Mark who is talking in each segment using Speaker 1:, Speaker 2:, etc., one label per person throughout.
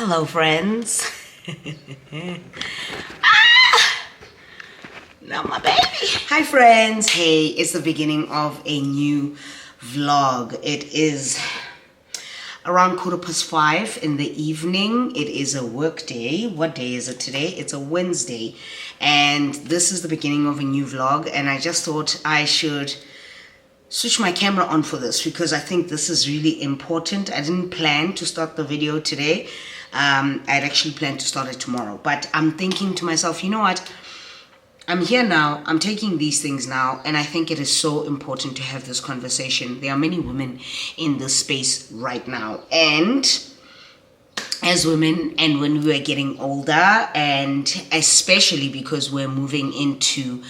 Speaker 1: Hello, friends. Now my baby. Hi, friends. Hey, it's the beginning of a new vlog. It is around 5:15 in the evening. It is a work day. What day is it today? It's a Wednesday, and this is the beginning of a new vlog. And I just thought I should switch my camera on for this because I think this is really important. I didn't plan to start the video today. I'd actually planned to start it tomorrow, but I'm thinking to myself, you know what? I'm here now, I'm taking these things now, and I think it is so important to have this conversation. There are many women in this space right now, and as women, and when we are getting older, and especially because we're moving into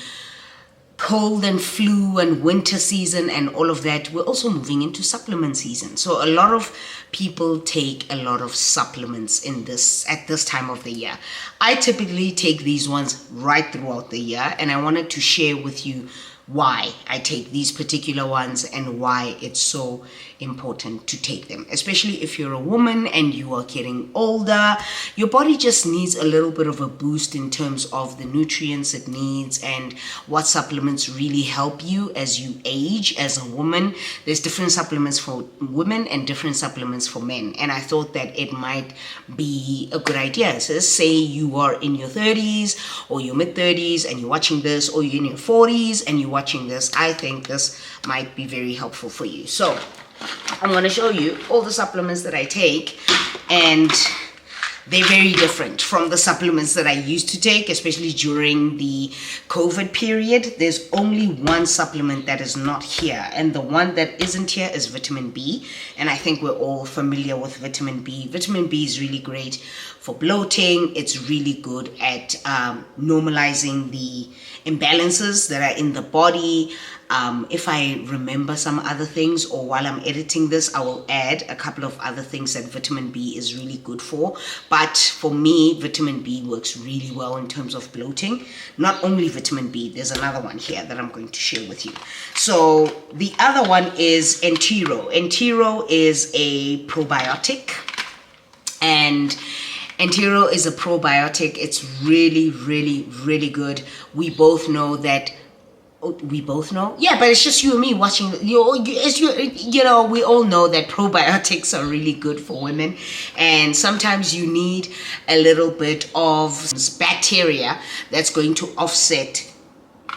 Speaker 1: cold and flu and winter season and all of that, we're also moving into supplement season. So a lot of people take a lot of supplements at this time of the year. I typically take these ones right throughout the year, and I wanted to share with you why I take these particular ones and why it's so important to take them, especially if you're a woman and you are getting older. Your body just needs a little bit of a boost in terms of the nutrients it needs and what supplements really help you as you age as a woman. There's different supplements for women and different supplements for men, and I thought that it might be a good idea. So say you are in your 30s or your mid-30s and you're watching this, or you're in your 40s and you're watching this. I think this might be very helpful for you. So I'm going to show you all the supplements that I take, and they're very different from the supplements that I used to take, especially during the COVID period. There's only one supplement that is not here, and the one that isn't here is vitamin B, and I think we're all familiar with vitamin B. Vitamin B is really great for bloating. It's really good at normalizing the imbalances that are in the body. If I remember some other things, or while I'm editing this, I will add a couple of other things that vitamin B is really good for. But for me, vitamin B works really well in terms of bloating. Not only vitamin B, there's another one here that I'm going to share with you. So the other one is Entero. Entero is a probiotic, and Entero is a probiotic. It's really, really, really good. We both know that. We both know? Yeah, but it's just you and me watching. We all know that probiotics are really good for women. And sometimes you need a little bit of bacteria that's going to offset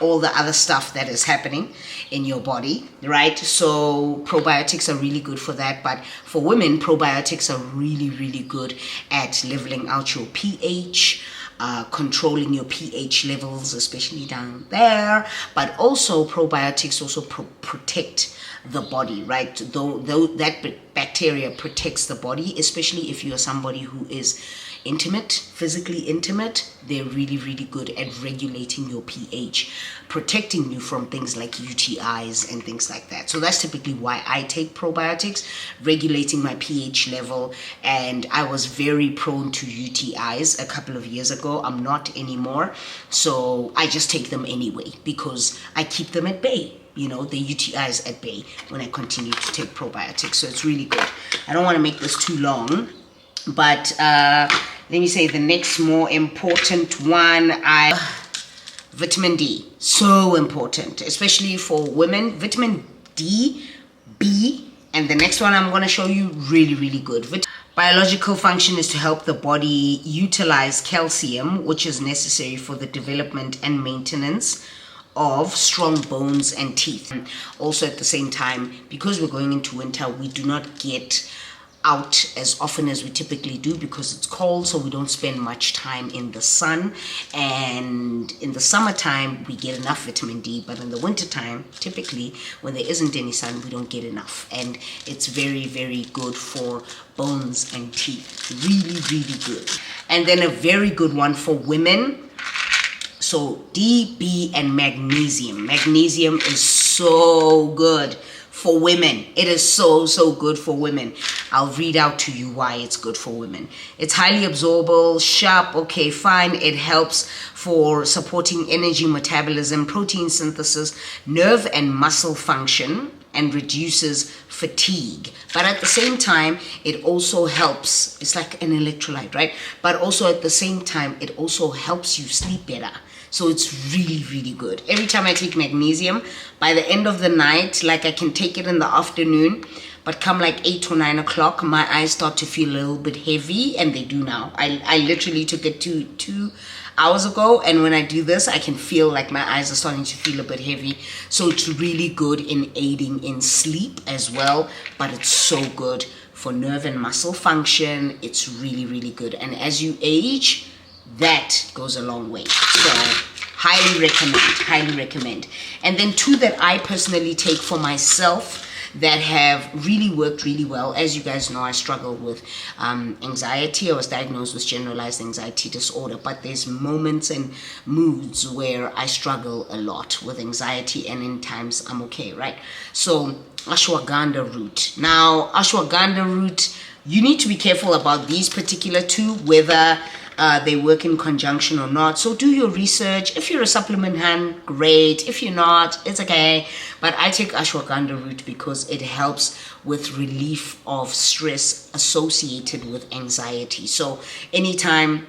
Speaker 1: all the other stuff that is happening in your body, right? So probiotics are really good for that. But for women, probiotics are really, really good at leveling out your pH, controlling your pH levels, especially down there. But also probiotics also protect the body, right? Though that bacteria protects the body, especially if you are somebody who is physically intimate. They're really, really good at regulating your pH, protecting you from things like UTIs and things like that. So that's typically why I take probiotics, regulating my pH level. And I was very prone to UTIs a couple of years ago. I'm not anymore. So I just take them anyway because I keep them at bay. The UTIs at bay when I continue to take probiotics. So it's really good. I don't want to make this too long, but let me say the next more important one, vitamin D. So important, especially for women. Vitamin D, B, and the next one I'm going to show you, really, really good. Biological function is to help the body utilize calcium, which is necessary for the development and maintenance of strong bones and teeth. Also at the same time, because we're going into winter, we do not get out as often as we typically do because it's cold, so we don't spend much time in the sun. And in the summertime we get enough vitamin D, but in the wintertime, typically when there isn't any sun, we don't get enough. And it's very, very good for bones and teeth. Really, really good. And then a very good one for women, so D, B, and magnesium. Magnesium is so good for women. It is so, so good for women. I'll read out to you why it's good for women. It's highly absorbable, sharp, okay, fine. It helps for supporting energy metabolism, protein synthesis, nerve and muscle function, and reduces fatigue. But at the same time, it also helps. It's like an electrolyte, right? But also at the same time, it also helps you sleep better. So it's really, really good. Every time I take magnesium, by the end of the night, like I can take it in the afternoon, but come like 8 or 9 o'clock, my eyes start to feel a little bit heavy, and they do now. I literally took it 2 hours ago, and when I do this, I can feel like my eyes are starting to feel a bit heavy. So it's really good in aiding in sleep as well, but it's so good for nerve and muscle function. It's really, really good. And as you age, that goes a long way. So highly recommend. And then 2 that I personally take for myself that have really worked really well. As you guys know, I struggle with anxiety. I was diagnosed with generalized anxiety disorder, but there's moments and moods where I struggle a lot with anxiety, and in times I'm okay, right? So ashwagandha root. Now, ashwagandha root, you need to be careful about these particular 2, whether they work in conjunction or not. So do your research. If you're a supplement hand, great. If you're not, it's okay. But I take ashwagandha root because it helps with relief of stress associated with anxiety. So anytime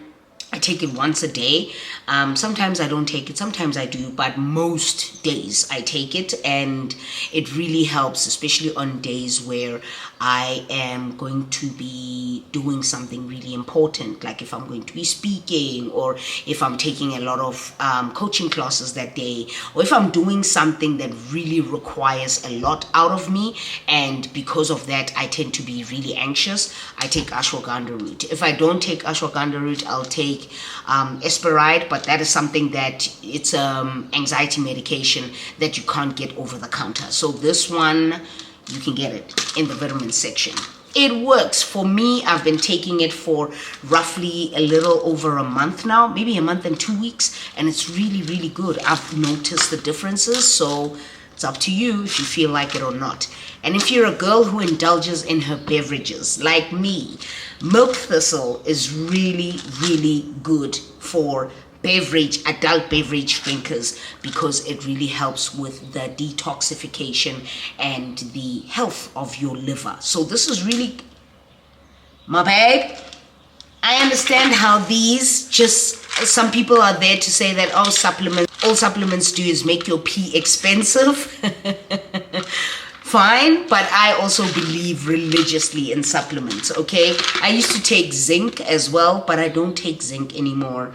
Speaker 1: I take it once a day. Sometimes I don't take it, sometimes I do, but most days I take it, and it really helps, especially on days where I am going to be doing something really important, like if I'm going to be speaking, or if I'm taking a lot of coaching classes that day, or if I'm doing something that really requires a lot out of me, and because of that I tend to be really anxious. I take ashwagandha root. If I don't take ashwagandha root, I'll take Esperide, but that is something that it's anxiety medication that you can't get over the counter. So this one, you can get it in the vitamin section. It works for me. I've been taking it for roughly a little over a month now, maybe a month and 2 weeks, and it's really, really good. I've noticed the differences, so it's up to you if you feel like it or not. And if you're a girl who indulges in her beverages, like me, milk thistle is really, really good for adult beverage drinkers, because it really helps with the detoxification and the health of your liver. So this is really, my babe, I understand how these some people are there to say that, oh, all supplements do is make your pee expensive. Fine, but I also believe religiously in supplements, okay? I used to take zinc as well, but I don't take zinc anymore,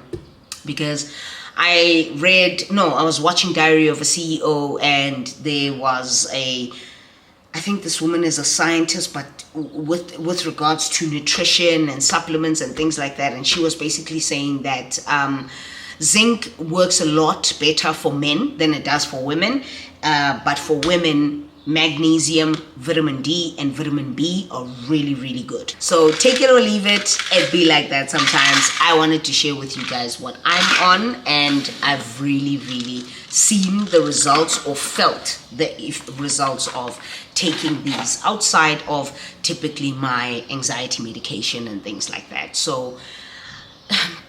Speaker 1: because I was watching Diary of a CEO, and there was I think this woman is a scientist, but with regards to nutrition and supplements and things like that, and she was basically saying that zinc works a lot better for men than it does for women, but for women, magnesium, vitamin D, and vitamin B are really, really good. So take it or leave it. It be like that sometimes. I wanted to share with you guys what I'm on, and I've really, really seen the results, or felt the results of taking these outside of typically my anxiety medication and things like that. So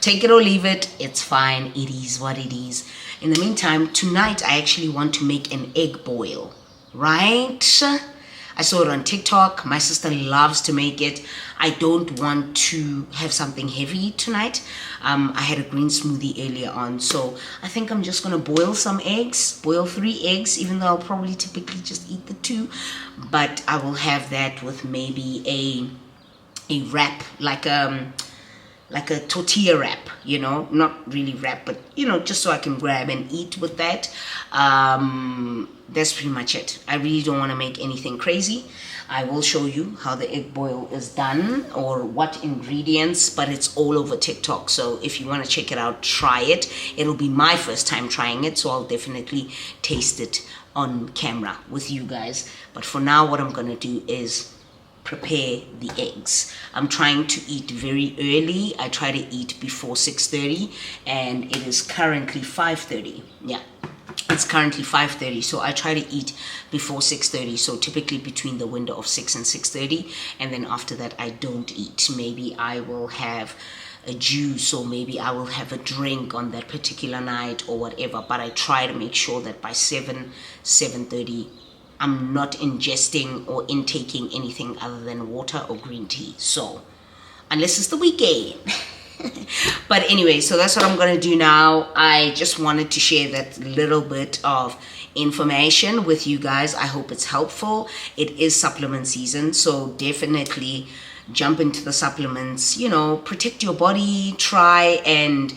Speaker 1: take it or leave it. It's fine. It is what it is. In the meantime, tonight I actually want to make an egg boil. Right? I saw it on TikTok. My sister loves to make it. I don't want to have something heavy tonight. I had a green smoothie earlier on, so I think I'm just gonna boil some eggs, boil 3 eggs, even though I'll probably typically just eat the 2, but I will have that with maybe a wrap, like a tortilla wrap, not really wrap, but just so I can grab and eat with that. That's pretty much it. I really don't want to make anything crazy. I will show you how the egg boil is done, or what ingredients, but it's all over TikTok. So if you want to check it out, try it. It'll be my first time trying it, so I'll definitely taste it on camera with you guys. But for now, what I'm going to do is prepare the eggs. I'm trying to eat very early. I try to eat before 6:30, and it is currently 5:30. Yeah, it's currently 5:30, so I try to eat before 6:30, so typically between the window of 6 and 6:30, and then after that I don't eat. Maybe I will have a juice, or maybe I will have a drink on that particular night, or whatever, but I try to make sure that by 7:30 I'm not ingesting or intaking anything other than water or green tea. So, unless it's the weekend. But anyway, so that's what I'm going to do now. I just wanted to share that little bit of information with you guys. I hope it's helpful. It is supplement season, so definitely jump into the supplements. You know, protect your body, try and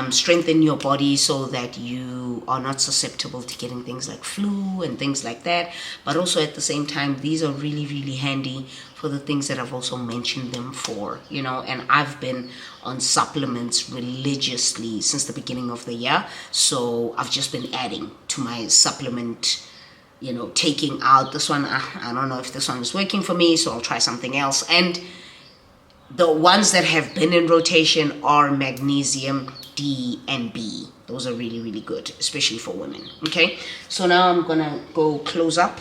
Speaker 1: strengthen your body so that you are not susceptible to getting things like flu and things like that. But also at the same time, these are really, really handy for the things that I've also mentioned them for, you know. And I've been on supplements religiously since the beginning of the year, so I've just been adding to my supplement, you know, taking out this one. I don't know if this one is working for me, so I'll try something else. And the ones that have been in rotation are magnesium, D, and B. Those are really, really good, especially for women. Okay, so now I'm gonna go close up,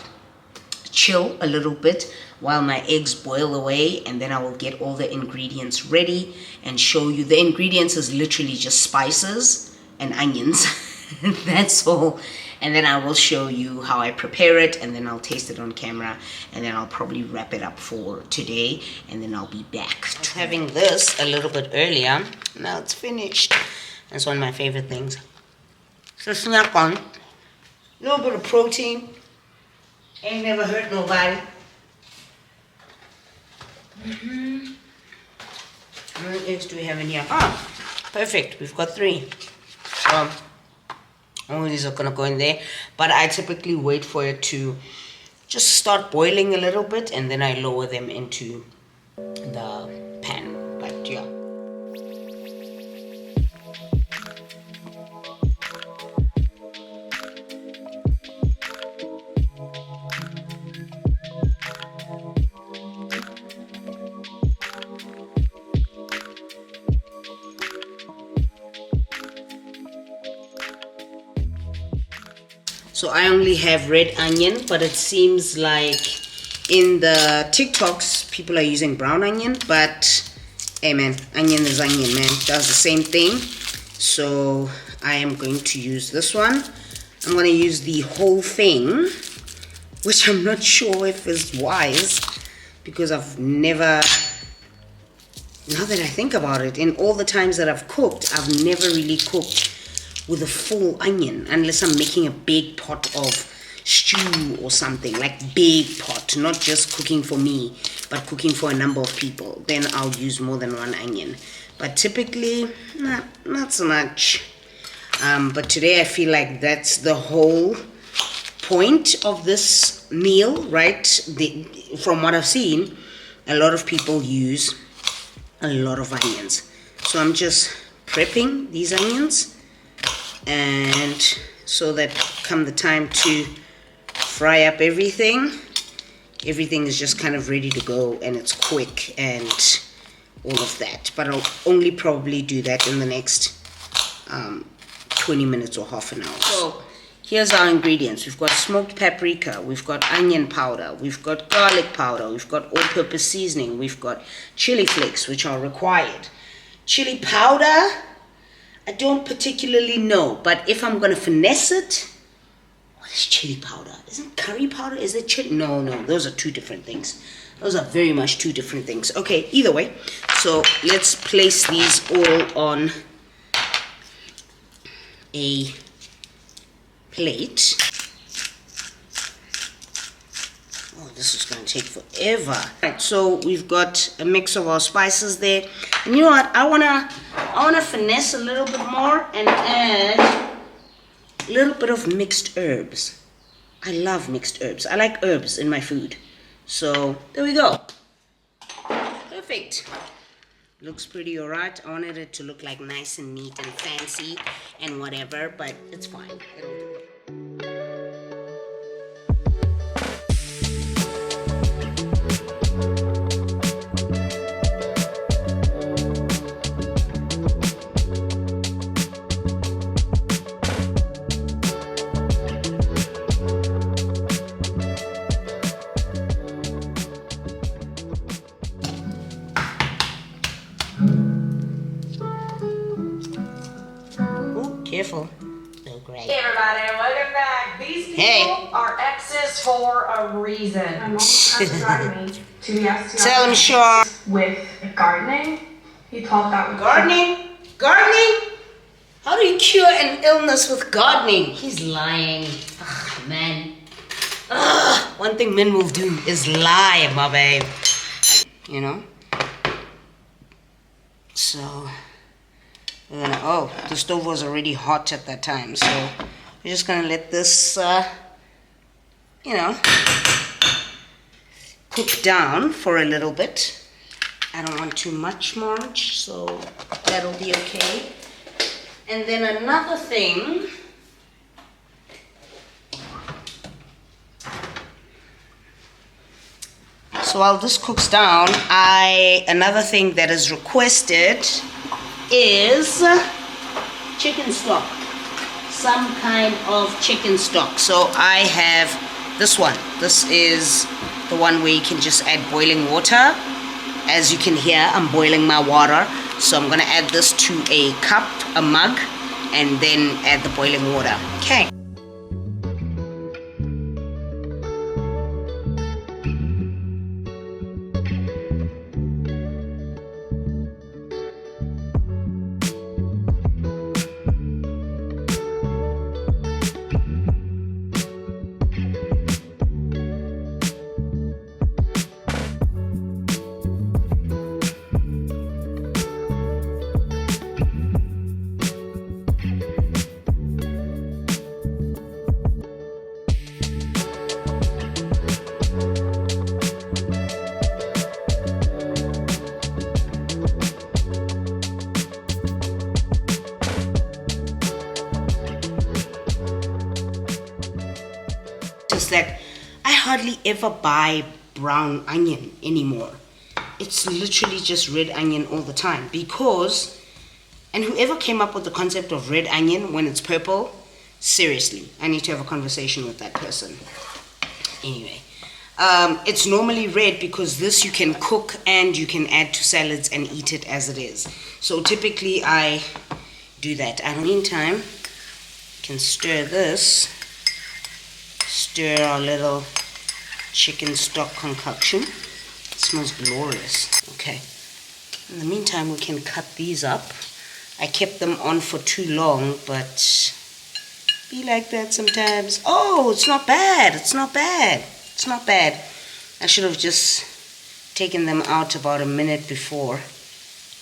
Speaker 1: chill a little bit while my eggs boil away, and then I will get all the ingredients ready and show you. The ingredients is literally just spices and onions. That's all. And then I will show you how I prepare it, and then I'll taste it on camera, and then I'll probably wrap it up for today, and then I'll be back. Having this a little bit earlier, now it's finished. That's one of my favorite things. So snack on, a little bit of protein, ain't never hurt nobody. How many eggs do we have in here? Ah, perfect, we've got 3. So all these are gonna go in there, but I typically wait for it to just start boiling a little bit, and then I lower them into the pan. But yeah. So I only have red onion, but it seems like in the TikToks, people are using brown onion, but hey man, onion is onion, man. It does the same thing. So I am going to use this one. I'm going to use the whole thing, which I'm not sure if is wise, because I've never, now that I think about it, in all the times that I've cooked, I've never really cooked with a full onion, unless I'm making a big pot of stew or something, like big pot, not just cooking for me, but cooking for a number of people. Then I'll use more than one onion, but typically not so much. But today I feel like that's the whole point of this meal, right? From what I've seen, a lot of people use a lot of onions, so I'm just prepping these onions, and so that come the time to fry up everything is just kind of ready to go, and it's quick and all of that. But I'll only probably do that in the next 20 minutes or half an hour. So here's our ingredients. We've got smoked paprika, we've got onion powder, we've got garlic powder, we've got all-purpose seasoning, we've got chili flakes, which are required. Chili powder, I don't particularly know, but if I'm going to finesse it, what is chili powder? Isn't curry powder? Is it chili? No, those are two different things. Those are very much two different things. Okay, either way, so let's place these all on a plate. Oh, this is going to take forever. Right, so we've got a mix of our spices there. And you know what? I wanna finesse a little bit more and add a little bit of mixed herbs. I love mixed herbs. I like herbs in my food. So there we go. Perfect. Looks pretty alright. I wanted it to look like nice and neat and fancy and whatever, but it's fine. It'll do. Careful. So great.
Speaker 2: Hey everybody, welcome back. These people are exes artist for a reason. My mom had to drive me to the STI.
Speaker 1: Tell him, sure.
Speaker 2: With gardening. He thought that was
Speaker 1: Gardening? Gardening? How do you cure an illness with gardening? He's lying. Ugh, man. Ugh, one thing men will do is lie, my babe. You know? So, we're gonna, oh, the stove was already hot at that time. So, we're just gonna let this, you know, cook down for a little bit. I don't want too much, Marge, so that'll be okay. And then another thing, so while this cooks down, another thing that is requested is chicken stock, some kind of chicken stock. So I have this one. This is the one where you can just add boiling water. As you can hear, I'm boiling my water. So I'm gonna add this to a cup, a mug, and then add the boiling water. Okay. That I hardly ever buy brown onion anymore. It's literally just red onion all the time because, and whoever came up with the concept of red onion when it's purple, seriously, I need to have a conversation with that person. Anyway, it's normally red because this you can cook and you can add to salads and eat it as it is. So typically I do that. In the meantime, you can stir this. Stir our little chicken stock concoction. It smells glorious. Okay. In the meantime, we can cut these up. I kept them on for too long, but be like that sometimes. Oh, it's not bad. It's not bad. It's not bad. I should have just taken them out about a minute before,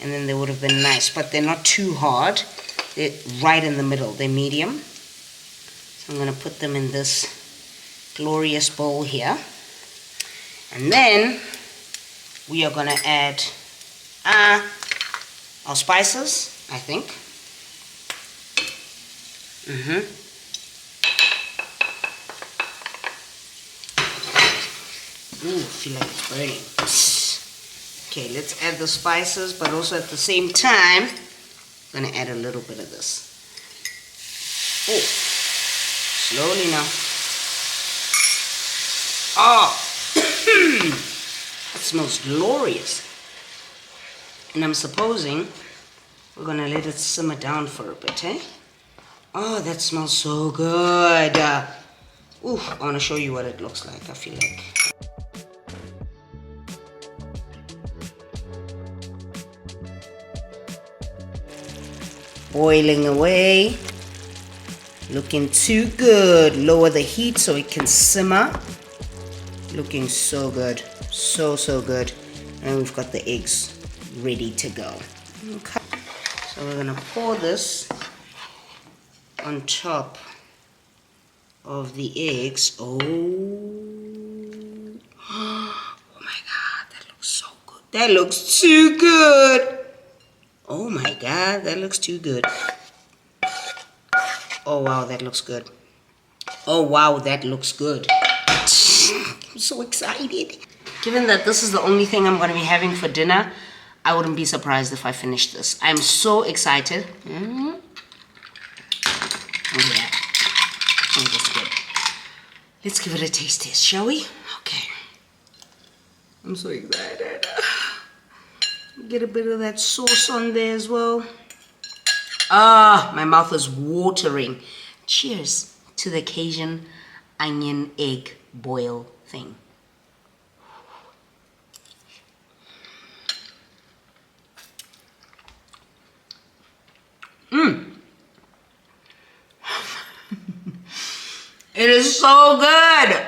Speaker 1: and then they would have been nice. But they're not too hard. They're right in the middle. They're medium. So I'm going to put them in this glorious bowl here, and then we are going to add our spices, I think. Ooh, I feel like it's burning. Okay, let's add the spices, but also at the same time I'm going to add a little bit of this. Oh, slowly now. Oh, it smells glorious. And I'm supposing we're gonna let it simmer down for a bit, eh? Oh, that smells so good. Ooh, I wanna show you what it looks like, I feel like. Boiling away. Looking too good. Lower the heat so it can simmer. Looking so good, so good. And we've got the eggs ready to go. Okay, so we're gonna pour this on top of the eggs. Oh my god, that looks so good. That looks too good. Oh my god, that looks too good. Oh wow, that looks good. Oh wow, that looks good. I'm so excited. Given that this is the only thing I'm going to be having for dinner, I wouldn't be surprised if I finish this. I'm so excited. Oh yeah. Oh, that's good. Let's give it a taste test, shall we? Okay. I'm so excited. Get a bit of that sauce on there as well. Ah, my mouth is watering. Cheers to the Cajun onion egg boil thing. It is so good.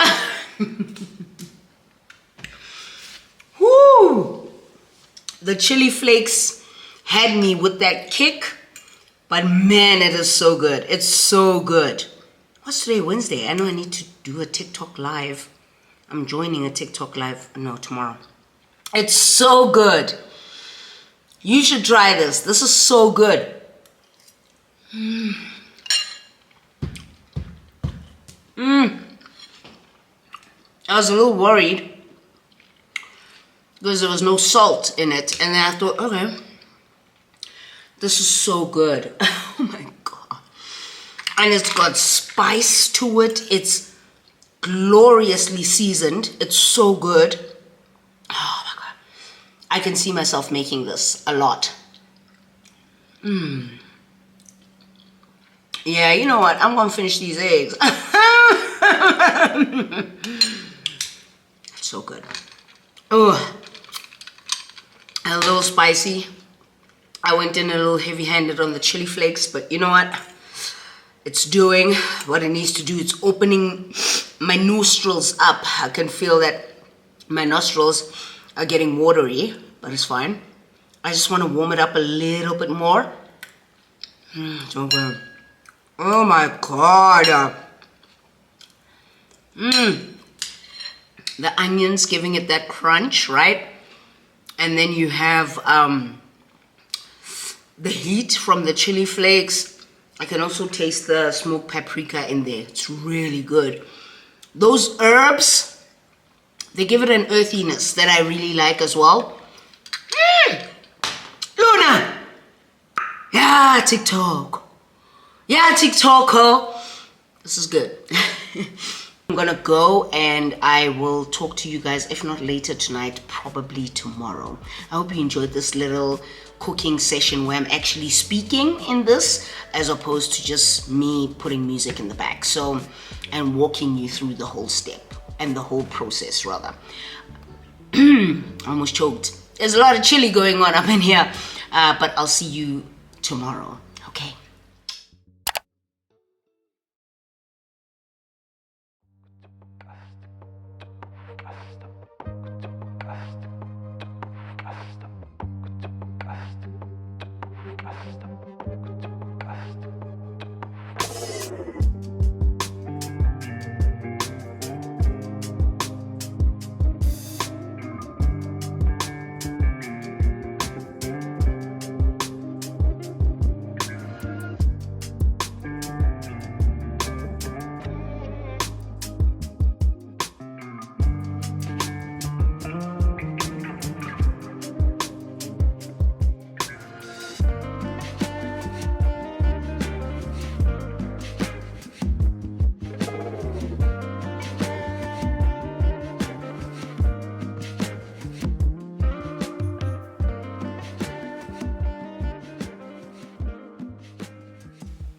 Speaker 1: Woo! The chili flakes had me with that kick, but man, it is so good. It's so good. What's today? Wednesday. I know I need to do a TikTok live. I'm joining a TikTok live. No, tomorrow. It's so good. You should try this. This is so good. I was a little worried because there was no salt in it, and then I thought, okay, this is so good. Oh my god. And it's got spice to it. It's gloriously seasoned. It's so good. Oh my god. I can see myself making this a lot. Yeah, you know what? I'm gonna finish these eggs. It's so good. Oh, a little spicy. I went in a little heavy-handed on the chili flakes, but you know what? It's doing what it needs to do. It's opening my nostrils up. I can feel that my nostrils are getting watery, but it's fine. I just want to warm it up a little bit more. So good. Oh my god. The onions giving it that crunch, right? And then you have the heat from the chili flakes. I can also taste the smoked paprika in there. It's really good. Those herbs, they give it an earthiness that I really like as well. Luna! Yeah, TikTok. Yeah, TikTok, huh? This is good. I'm gonna go and I will talk to you guys, if not later tonight, probably tomorrow. I hope you enjoyed this little cooking session where I'm actually speaking in this as opposed to just me putting music in the back. So, and walking you through the whole step and the whole process rather. Almost choked. There's a lot of chili going on up in here, but I'll see you tomorrow. Okay.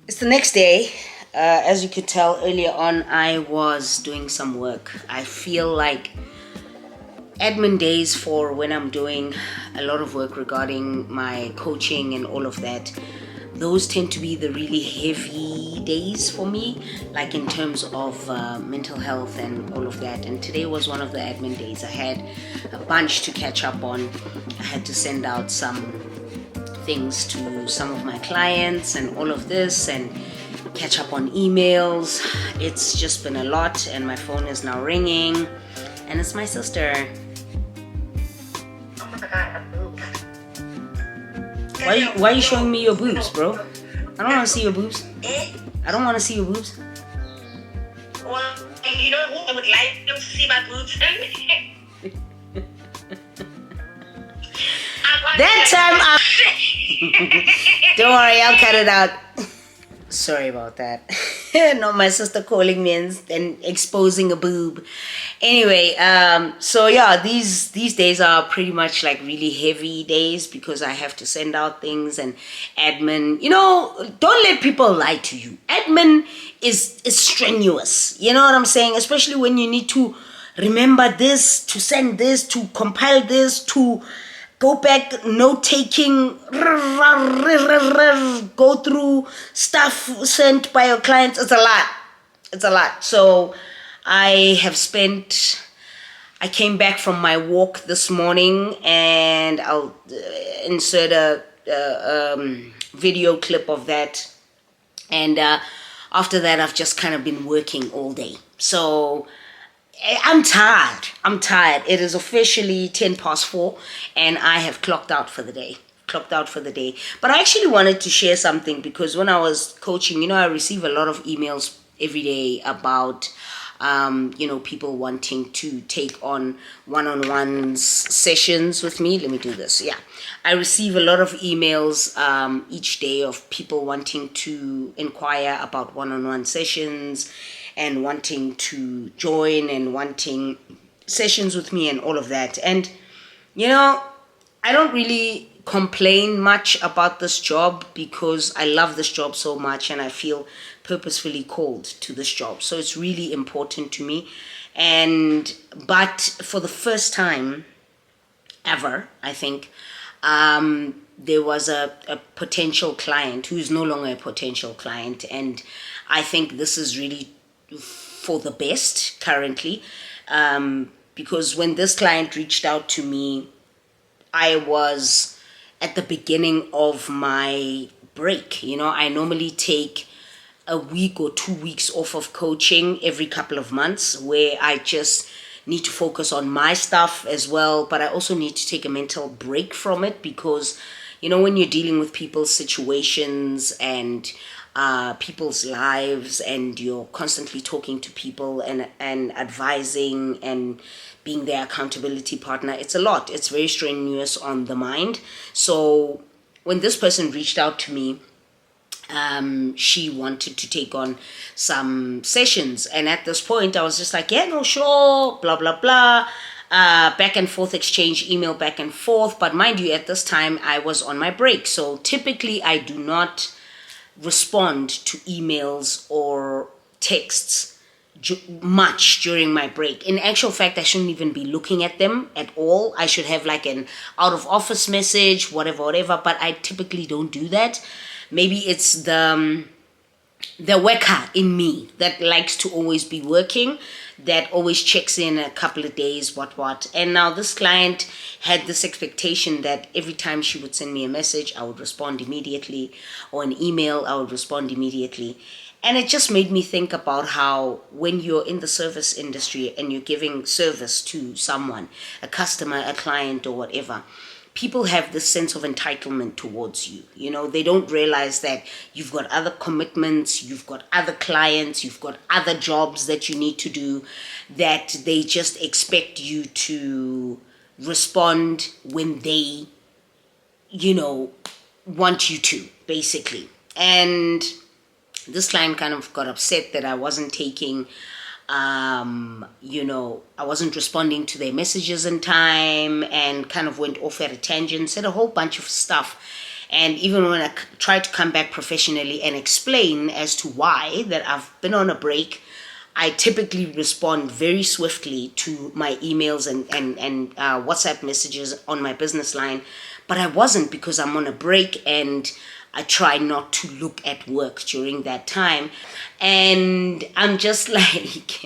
Speaker 1: It's the next day. As you could tell earlier on, I was doing some work. I feel like admin days for when I'm doing a lot of work regarding my coaching and all of that, those tend to be the really heavy days for me, like in terms of mental health and all of that. And today was one of the admin days. I had a bunch to catch up on. I had to send out some things to some of my clients and all of this, and catch up on emails. It's just been a lot, and my phone is now ringing, and it's my sister.
Speaker 2: Oh my god, a boob.
Speaker 1: Why are you showing me your boobs, bro? I don't want to see your boobs. I don't want to see your boobs.
Speaker 2: Well, you know who I would like to see my boobs?
Speaker 1: That time don't worry, I'll cut it out. Sorry about that. Not my sister calling me and exposing a boob. Anyway, so yeah, these days are pretty much like really heavy days because I have to send out things and admin. You know, don't let people lie to you. Admin is strenuous. You know what I'm saying? Especially when you need to remember this, to send this, to compile this, to go back, note taking, go through stuff sent by your clients. It's a lot. It's a lot. So I came back from my walk this morning, and I'll insert a video clip of that. And after that, I've just kind of been working all day. So I'm tired. It is officially 4:10, and I have clocked out for the day. But I actually wanted to share something because when I was coaching, you know, I receive a lot of emails every day about, you know, people wanting to take on one-on-one sessions with me. Let me do this. Yeah. I receive a lot of emails each day of people wanting to inquire about one-on-one sessions and wanting to join and wanting sessions with me and all of that. And, you know, I don't really complain much about this job because I love this job so much and I feel purposefully called to this job. So it's really important to me. But for the first time ever, I think, there was a potential client who is no longer a potential client. And I think this is really for the best currently, because when this client reached out to me, I was at the beginning of my break. You know, I normally take a week or 2 weeks off of coaching every couple of months where I just need to focus on my stuff as well, but I also need to take a mental break from it because, you know, when you're dealing with people's situations and people's lives and you're constantly talking to people and advising and being their accountability partner, it's a lot. It's very strenuous on the mind. So when this person reached out to me, she wanted to take on some sessions, and at this point I was just like, yeah, no, sure, blah blah blah, back and forth exchange email back and forth. But mind you, at this time I was on my break, so typically I do not respond to emails or texts much during my break. In actual fact, I shouldn't even be looking at them at all. I should have like an out of office message, whatever, but I typically don't do that. Maybe it's the worker in me that likes to always be working, that always checks in a couple of days, what. And now this client had this expectation that every time she would send me a message, I would respond immediately, or an email, I would respond immediately. And it just made me think about how when you're in the service industry and you're giving service to someone, a customer, a client, or whatever, people have this sense of entitlement towards you. You know, they don't realize that you've got other commitments, you've got other clients, you've got other jobs that you need to do, that they just expect you to respond when they, you know, want you to, basically. And this client kind of got upset that I wasn't taking you know, I wasn't responding to their messages in time, and kind of went off at a tangent, said a whole bunch of stuff. And even when I tried to come back professionally and explain as to why that I've been on a break, I typically respond very swiftly to my emails and WhatsApp messages on my business line, but I wasn't, because I'm on a break and I try not to look at work during that time. And I'm just like,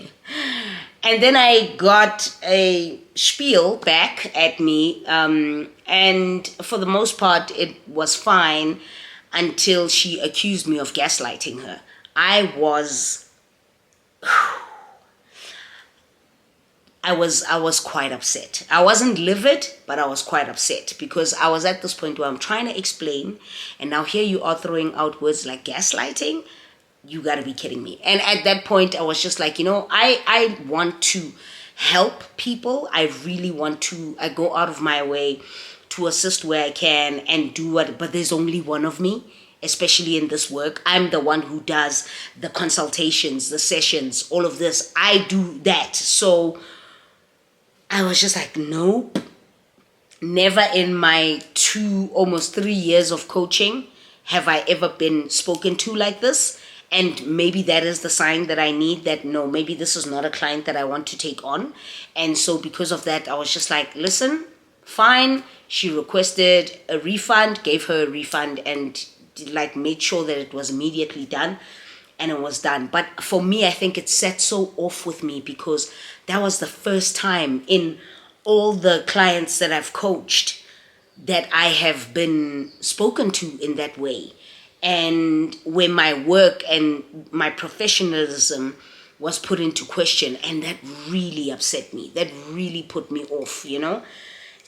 Speaker 1: and then I got a spiel back at me. And for the most part, it was fine until she accused me of gaslighting her. I was quite upset. I wasn't livid, but I was quite upset because I was at this point where I'm trying to explain, and now here you are throwing out words like gaslighting. You got to be kidding me. And at that point, I was just like, you know, I want to help people. I really want to. I go out of my way to assist where I can and do what. But there's only one of me, especially in this work. I'm the one who does the consultations, the sessions, all of this. I do that. So I was just like, nope. Never in my almost 3 years of coaching have I ever been spoken to like this. And maybe that is the sign that I need, that no, maybe this is not a client that I want to take on. And so because of that, I was just like, listen, fine. She requested a refund, gave her a refund, and like made sure that it was immediately done. And it was done. But for me, I think it set so off with me because that was the first time in all the clients that I've coached that I have been spoken to in that way. And where my work and my professionalism was put into question. And that really upset me. That really put me off, you know.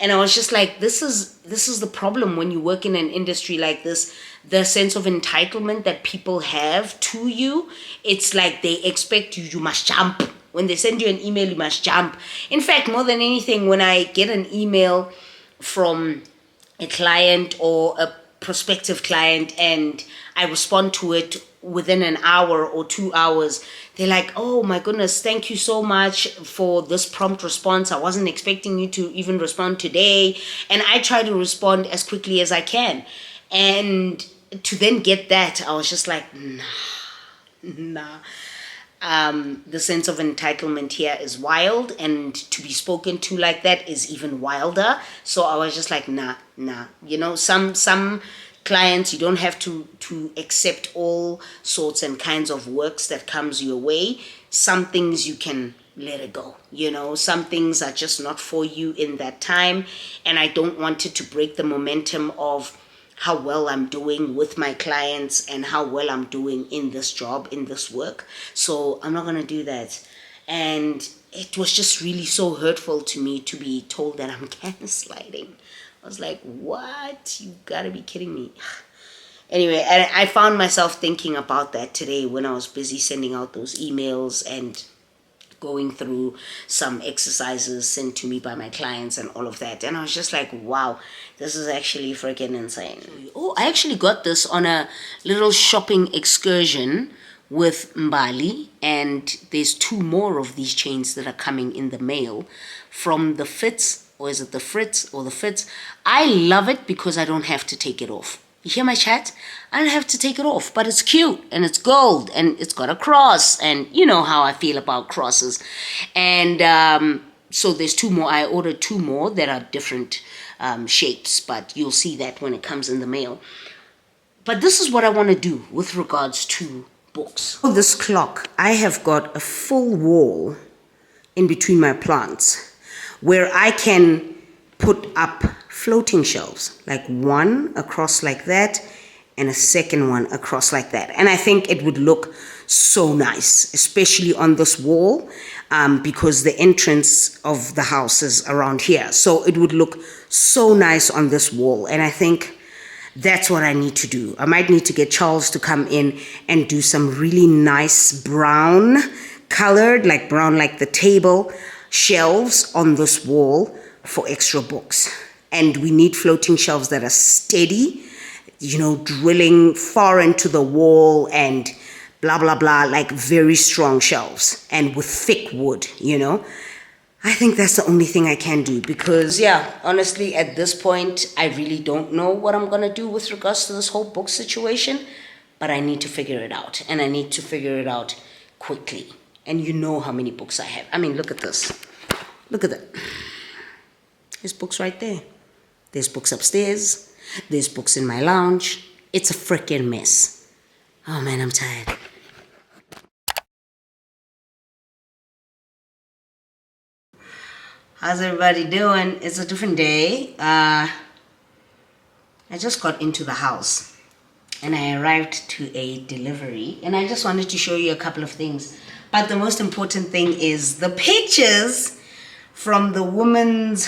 Speaker 1: And I was just like, this is the problem when you work in an industry like this. The sense of entitlement that people have to you, it's like they expect you must jump. When they send you an email, you must jump. In fact, more than anything, when I get an email from a client or a prospective client and I respond to it within an hour or 2 hours, they're like, oh my goodness, thank you so much for this prompt response. I wasn't expecting you to even respond today. And I try to respond as quickly as I can. And to then get that, I was just like, nah. The sense of entitlement here is wild, and to be spoken to like that is even wilder. So I was just like, nah. You know, some clients, you don't have to accept all sorts and kinds of works that comes your way. Some things you can let it go. You know, some things are just not for you in that time, and I don't want it to break the momentum of how well I'm doing with my clients and how well I'm doing in this job, in this work. So I'm not going to do that. And it was just really so hurtful to me to be told that I'm gaslighting. I was like, what? You gotta be kidding me. Anyway, and I found myself thinking about that today when I was busy sending out those emails and going through some exercises sent to me by my clients and all of that. And I was just like, wow, this is actually freaking insane. Oh, I actually got this on a little shopping excursion with Mbali, and there's 2 more of these chains that are coming in the mail from the Fits, or is it the Fritz or the Fits? I love it because I don't have to take it off. You hear my chat? I don't have to take it off, but it's cute and it's gold and it's got a cross, and you know how I feel about crosses. And so there's 2 more. I ordered 2 more that are different shapes, but you'll see that when it comes in the mail. But this is what I want to do with regards to books. For this clock, I have got a full wall in between my plants where I can put up floating shelves, like one across like that and a second one across like that. And I think it would look so nice, especially on this wall, because the entrance of the house is around here. So it would look so nice on this wall. And I think that's what I need to do. I might need to get Charles to come in and do some really nice brown colored, like brown like the table, shelves on this wall for extra books. And we need floating shelves that are steady, you know, drilling far into the wall and blah, blah, blah, like very strong shelves and with thick wood, you know. I think that's the only thing I can do because, yeah, honestly, at this point, I really don't know what I'm going to do with regards to this whole book situation, but I need to figure it out, and I need to figure it out quickly. And you know how many books I have. I mean, look at this. Look at that. There's books right there. There's books upstairs. There's books in my lounge. It's a freaking mess. Oh man, I'm tired. How's everybody doing? It's a different day. I just got into the house and I arrived to a delivery, and I just wanted to show you a couple of things. But the most important thing is the pictures from the women's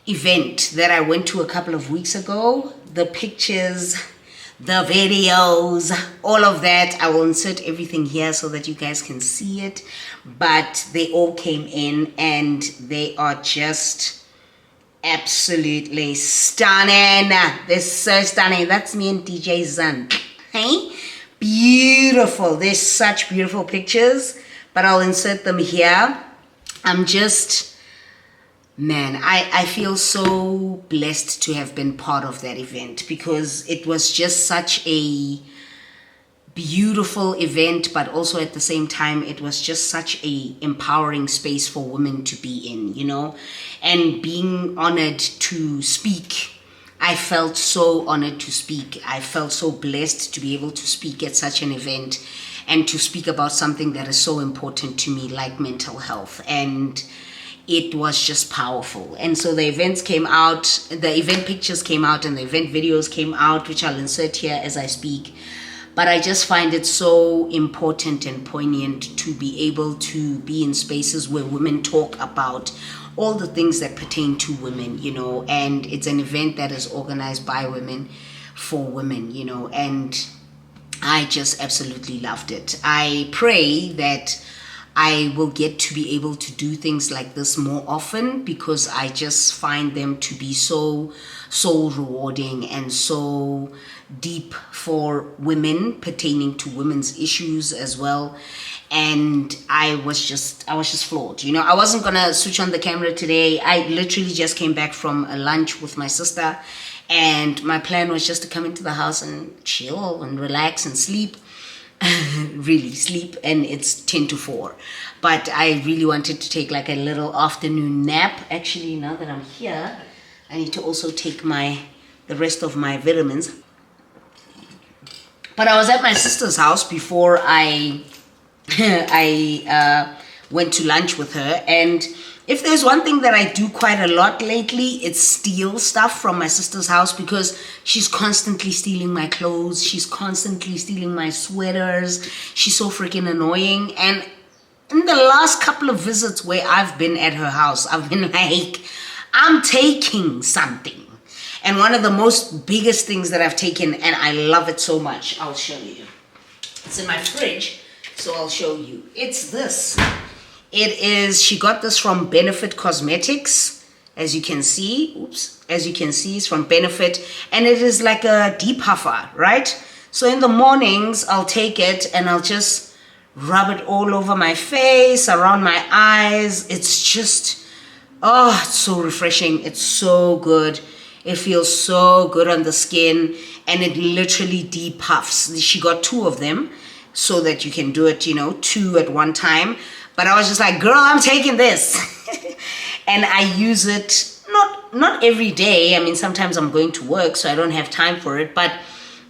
Speaker 1: event that I went to a couple of weeks ago. The pictures, the videos, all of that. I will insert everything here so that you guys can see it. But they all came in and they are just Absolutely stunning. They're so stunning. That's me and DJ Zan. Hey? Beautiful. There's such beautiful pictures, but I'll insert them here. I'm just, man, I feel so blessed to have been part of that event because it was just such a beautiful event, but also at the same time it was just such a empowering space for women to be in, you know. And being honored to speak, I felt so honored to speak. I felt so blessed to be able to speak at such an event and to speak about something that is so important to me, like mental health. And it was just powerful. And so the events came out, the event pictures came out, and the event videos came out, which I'll insert here as I speak. But I just find it so important and poignant to be able to be in spaces where women talk about all the things that pertain to women, you know. And it's an event that is organized by women for women, you know. And I just absolutely loved it. I pray that I will get to be able to do things like this more often, because I just find them to be so soul rewarding and so deep for women, pertaining to women's issues as well. And I was just floored, you know. I wasn't gonna switch on the camera today. I literally just came back from a lunch with my sister, and my plan was just to come into the house and chill and relax and sleep. Really sleep, and it's 10 to 4, but I really wanted to take like a little afternoon nap. Actually, now that I'm here, I need to also take the rest of my vitamins. But I was at my sister's house before I went to lunch with her, and if there's one thing that I do quite a lot lately, it's steal stuff from my sister's house, because she's constantly stealing my clothes. She's constantly stealing my sweaters. She's so freaking annoying. And in the last couple of visits where I've been at her house, I've been like, I'm taking something. And one of the most biggest things that I've taken, and I love it so much, I'll show you. It's in my fridge, so I'll show you. It's this. It is, she got this from Benefit Cosmetics, as you can see. Oops, as you can see, it's from Benefit, and it is like a depuffer, right? So in the mornings, I'll take it and I'll just rub it all over my face, around my eyes. It's just, oh, it's so refreshing. It's so good. It feels so good on the skin, and it literally depuffs. She got 2 of them so that you can do it, you know, 2 at one time. But I was just like, girl, I'm taking this. And I use it not every day. I mean, sometimes I'm going to work, so I don't have time for it. But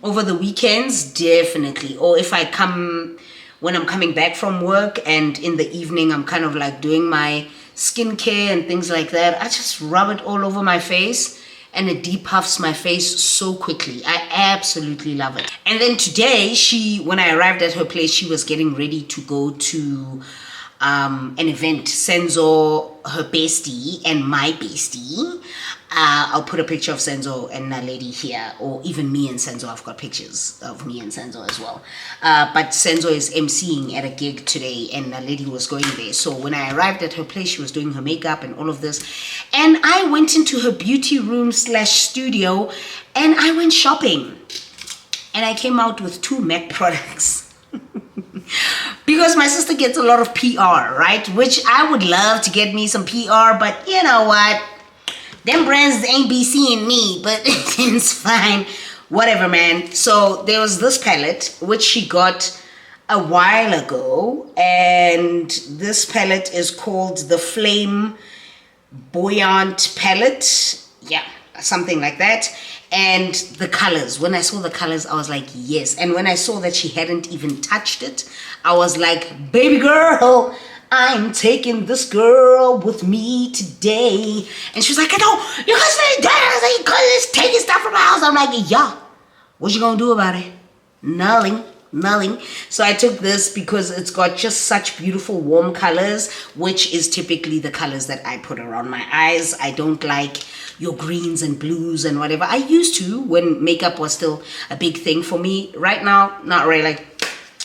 Speaker 1: over the weekends, definitely. Or if I come, when I'm coming back from work, and in the evening, I'm kind of like doing my skincare and things like that, I just rub it all over my face, and it depuffs my face so quickly. I absolutely love it. And then today, when I arrived at her place, she was getting ready to go to an event. Senzo, her bestie, and my bestie. I'll put a picture of Senzo and Naledi here, or even me and Senzo. I've got pictures of me and Senzo as well. But Senzo is emceeing at a gig today, and Naledi was going there. So when I arrived at her place, she was doing her makeup and all of this. And I went into her beauty room / studio, and I went shopping. And I came out with 2 MAC products. Because my sister gets a lot of PR, right? Which I would love to get me some PR, but you know what? Them brands ain't be seeing me, but it's fine. Whatever, man. So there was this palette, which she got a while ago. And this palette is called the Flame Buoyant palette. Yeah, something like that. And the colors, when I saw the colors, I was like, yes. And when I saw that she hadn't even touched it, I was like, baby girl, I'm taking this girl with me today. And she was like, no, you guys taking stuff from my house. I'm like, yeah, what you gonna do about it? Nothing. So I took this because it's got just such beautiful warm colors, which is typically the colors that I put around my eyes. I don't like your greens and blues and whatever. I used to when makeup was still a big thing for me. Right now, not really,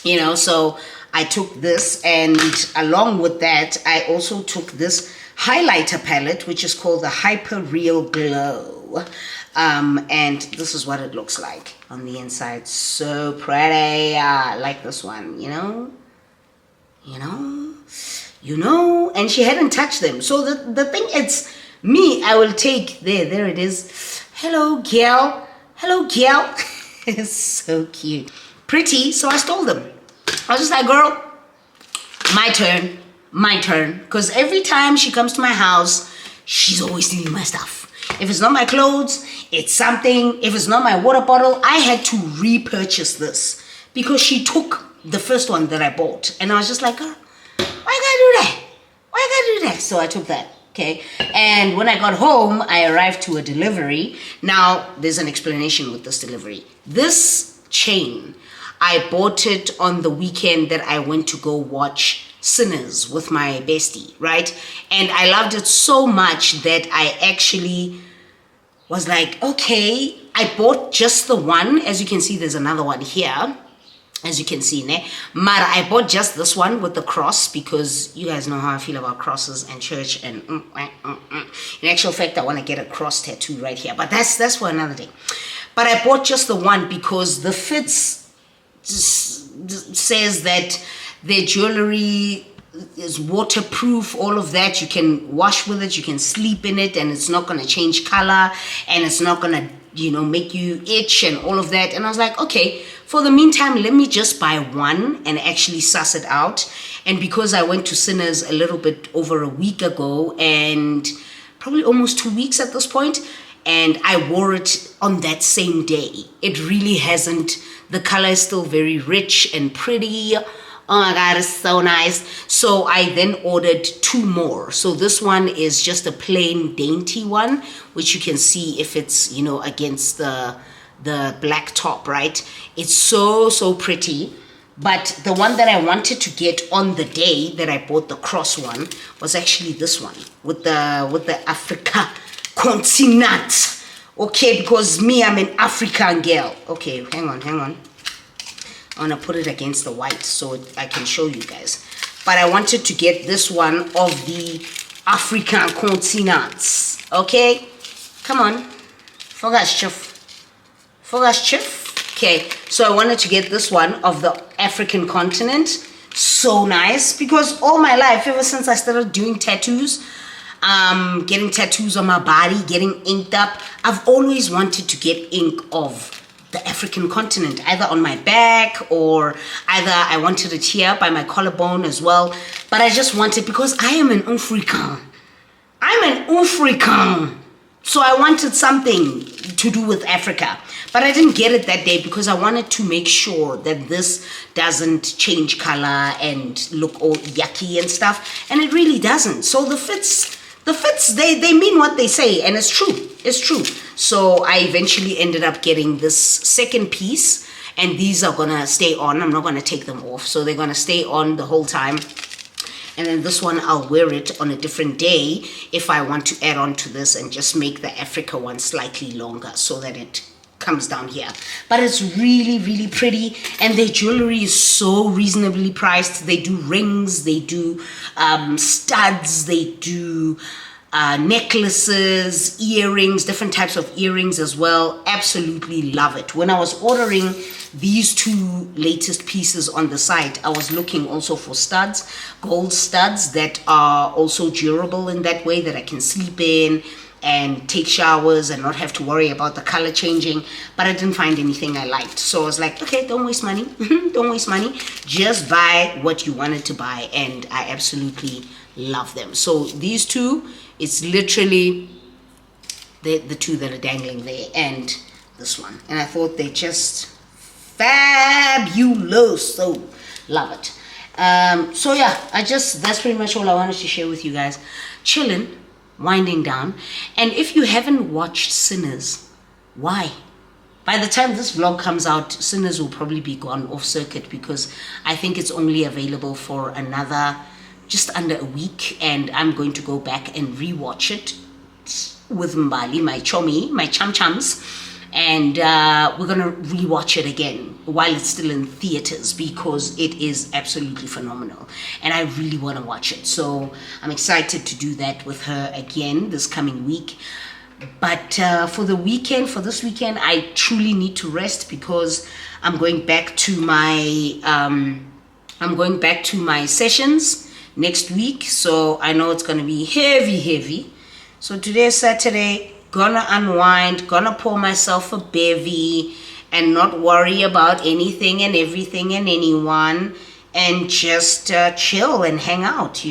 Speaker 1: you know. So I took this, and along with that, I also took this highlighter palette, which is called the Hyper Real Glow. And this is what it looks like on the inside. So pretty. Like this one, you know, and she hadn't touched them. So the thing, it's me, I will take, there it is. Hello girl. It's so cute, pretty. So I stole them. I was just like, girl, my turn, because every time she comes to my house, she's always stealing my stuff. If it's not my clothes, it's something. If it's not my water bottle, I had to repurchase this because she took the first one that I bought, and I was just like, girl, why gotta do that? So I took that. Okay, and when I got home, I arrived to a delivery. Now there's an explanation with this delivery. This chain, I bought it on the weekend that I went to go watch Sinners with my bestie, right? And I loved it so much that I actually was like, okay, I bought just the one. As you can see, there's another one here. As you can see, Mara, I bought just this one with the cross because you guys know how I feel about crosses and church. And in actual fact, I want to get a cross tattoo right here, but that's for another day. But I bought just the one because the fits says that their jewelry is waterproof, all of that. You can wash with it, you can sleep in it, and it's not going to change color, and it's not going to, make you itch and all of that. And I was like, okay, for the meantime, let me just buy one and actually suss it out. And because I went to Sinners a little bit over a week ago, and probably almost 2 weeks at this point, and I wore it on that same day, it really hasn't, the color is still very rich and pretty. Oh my God, it's so nice. So I then ordered 2 more. So this one is just a plain dainty one, which you can see if it's, against the black top, right? It's so pretty. But the one that I wanted to get on the day that I bought the cross one was actually this one with the Africa continent. Okay, because me, I'm an African girl. Okay, hang on. I'm gonna put it against the white so I can show you guys. But I wanted to get this one of the African continents. Okay, come on. Focus, chief. Okay, so I wanted to get this one of the African continent. So nice, because all my life, ever since I started doing tattoos, getting tattoos on my body, getting inked up, I've always wanted to get ink of the African continent, either on my back or either I wanted it here by my collarbone as well. But I just wanted, because I am an African. So I wanted something to do with Africa. But I didn't get it that day because I wanted to make sure that this doesn't change color and look all yucky and stuff. And it really doesn't. So the fits, they mean what they say, and it's true. So I eventually ended up getting this second piece, and these are gonna stay on. I'm not gonna take them off, so they're gonna stay on the whole time. And then this one, I'll wear it on a different day if I want to add on to this and just make the Africa one slightly longer so that it comes down here. But it's really pretty, and their jewelry is so reasonably priced. They do rings, they do studs, they do necklaces, earrings, different types of earrings as well. Absolutely love it. When I was ordering these 2 latest pieces on the site, I was looking also for studs, gold studs that are also durable in that way, that I can sleep in and take showers and not have to worry about the color changing. But I didn't find anything I liked, so I was like, okay, don't waste money. Just buy what you wanted to buy, and I absolutely love them. So these 2, it's literally the 2 that are dangling there, and this one, and I thought they're just fabulous. So love it. So yeah, that's pretty much all I wanted to share with you guys. Chilling, winding down. And if you haven't watched Sinners, why? By the time this vlog comes out, Sinners will probably be gone off circuit, because I think it's only available for another just under a week, and I'm going to go back and rewatch it with Mbali, my chums, and we're gonna rewatch it again while it's still in theaters because it is absolutely phenomenal, and I really want to watch it. So I'm excited to do that with her again this coming week. But for this weekend, I truly need to rest because I'm going back to my sessions next week. So I know it's gonna be heavy. So today's Saturday, gonna unwind, gonna pour myself a bevy and not worry about anything and everything and anyone, and just chill and hang out,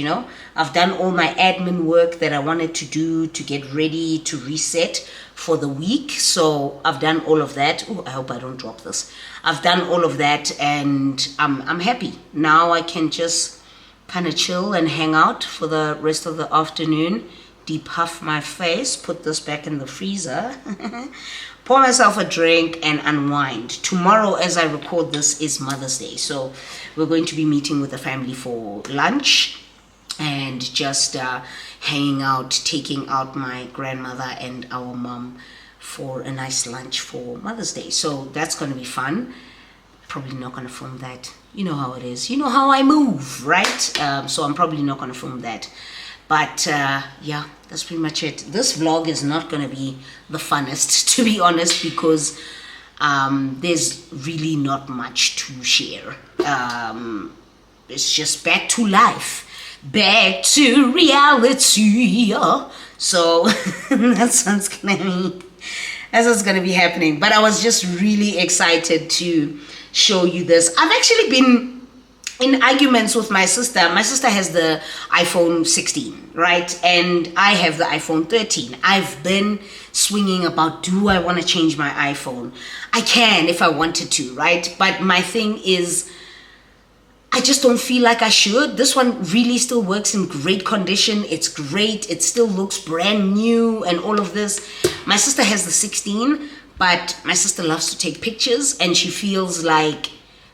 Speaker 1: I've done all my admin work that I wanted to do to get ready to reset for the week. So I've done all of that. Oh, I hope I don't drop this. I've done all of that, and I'm happy. Now I can just kind of chill and hang out for the rest of the afternoon, depuff my face, put this back in the freezer, pour myself a drink and unwind. Tomorrow, as I record this, is Mother's Day. So we're going to be meeting with the family for lunch and just hanging out, taking out my grandmother and our mom for a nice lunch for Mother's Day. So that's going to be fun. Probably not going to film that. You know how it is. You know how I move, right? So I'm probably not going to film that. But yeah, that's pretty much it. This vlog is not going to be the funnest, to be honest, because there's really not much to share. It's just back to life. Back to reality. So that's what's gonna be happening. But I was just really excited to show you this. I've actually been in arguments with my sister. My sister has the iPhone 16, right? And I have the iPhone 13. I've been swinging about, do I want to change my iPhone? I can if I wanted to, right? But my thing is, I just don't feel like I should. This one really still works in great condition. It's great. It still looks brand new and all of this. My sister has the 16, but my sister loves to take pictures, and she feels like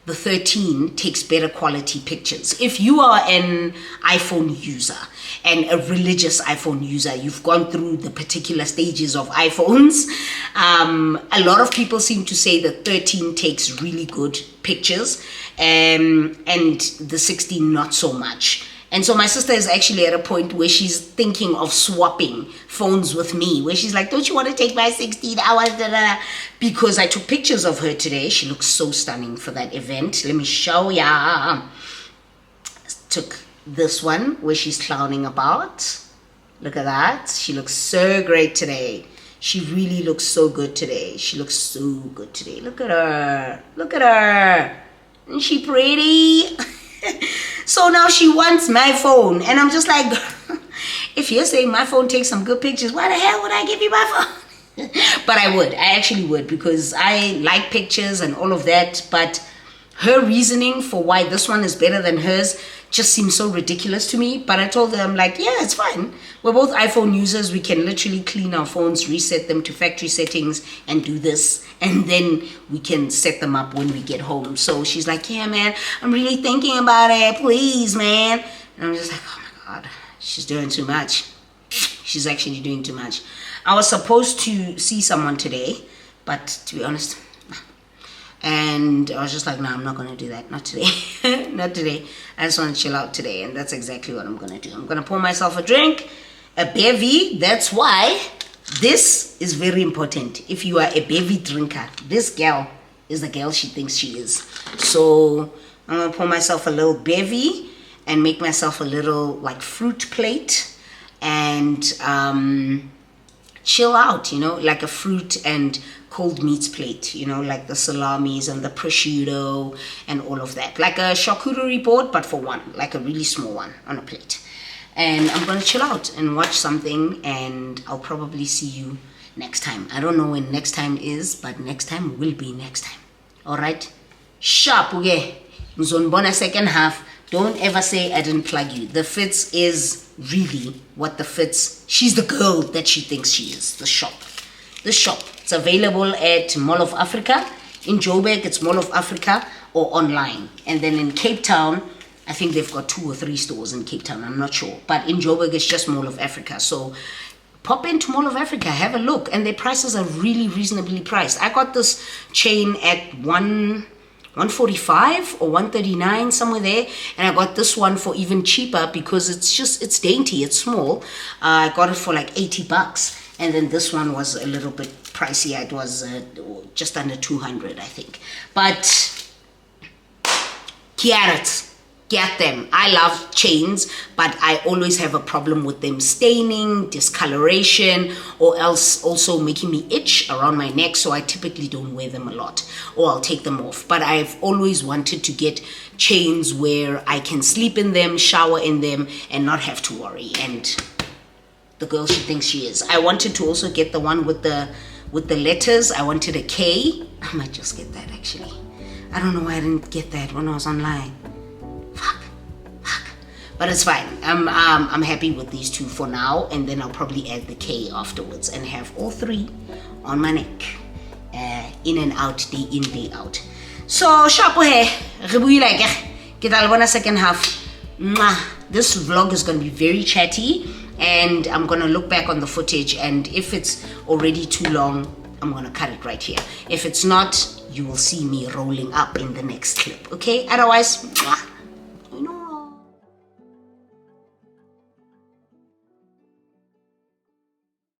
Speaker 1: the 13 takes better quality pictures. If you are an iPhone user and a religious iPhone user, you've gone through the particular stages of iPhones. A lot of people seem to say that 13 takes really good pictures, and the 16 not so much. And so my sister is actually at a point where she's thinking of swapping phones with me, where she's like, don't you want to take my 16 hours? Because I took pictures of her today. She looks so stunning for that event. Let me show ya. Took this one where she's clowning about. Look at that. She looks so great today. She really looks so good today. She looks so good today. Look at her. Look at her. Isn't she pretty? So now she wants my phone, and I'm just like, if you're saying my phone takes some good pictures, why the hell would I give you my phone? But I actually would, because I like pictures and all of that. But her reasoning for why this one is better than hers just seems so ridiculous to me. But I told her, I'm like, yeah, it's fine. We're both iPhone users. We can literally clean our phones, reset them to factory settings, and do this. And then we can set them up when we get home. So she's like, yeah, man, I'm really thinking about it. Please, man. And I'm just like, oh my God, she's doing too much. She's actually doing too much. I was supposed to see someone today, but to be honest, no. And I was just like, no, I'm not going to do that. Not today. Not today. I just want to chill out today. And that's exactly what I'm going to do. I'm going to pour myself a drink, a bevy. That's why this is very important. If you are a bevy drinker, this girl is the girl she thinks she is. So I'm going to pour myself a little bevy and make myself a little like fruit plate and chill out, like a fruit and cold meats plate, like the salamis and the prosciutto and all of that. Like a charcuterie board, but for one, like a really small one on a plate. And I'm going to chill out and watch something, and I'll probably see you next time. I don't know when next time is, but next time will be next time. All right? Sharp, okay? Nzonbona second half. Don't ever say I didn't plug you. The Fits is really what the Fits. She's the girl that she thinks she is. The shop. The shop. It's available at Mall of Africa. In Joburg, it's Mall of Africa or online. And then in Cape Town, I think they've got 2 or 3 stores in Cape Town. I'm not sure. But in Joburg, it's just Mall of Africa. So pop into Mall of Africa, have a look, and their prices are really reasonably priced. I got this chain at 145 or 139, somewhere there, and I got this one for even cheaper because it's dainty, it's small. I got it for like $80, and then this one was a little bit pricey. It was just under 200, I think. But carrots, get them. I love chains, but I always have a problem with them staining, discoloration, or else also making me itch around my neck, so I typically don't wear them a lot, or I'll take them off. But I've always wanted to get chains where I can sleep in them, shower in them, and not have to worry. And the girl she thinks she is. I wanted to also get the one with the letters. I wanted a K. I might just get that actually. I don't know why I didn't get that when I was online. But it's fine. I'm happy with these two for now, and then I'll probably add the K afterwards and have all three on my neck, in and out, day in, day out. So shapo he, re buile ke tla le bona second half. This vlog is going to be very chatty, and I'm going to look back on the footage, and if it's already too long, I'm going to cut it right here. If it's not, you will see me rolling up in the next clip. Okay, otherwise,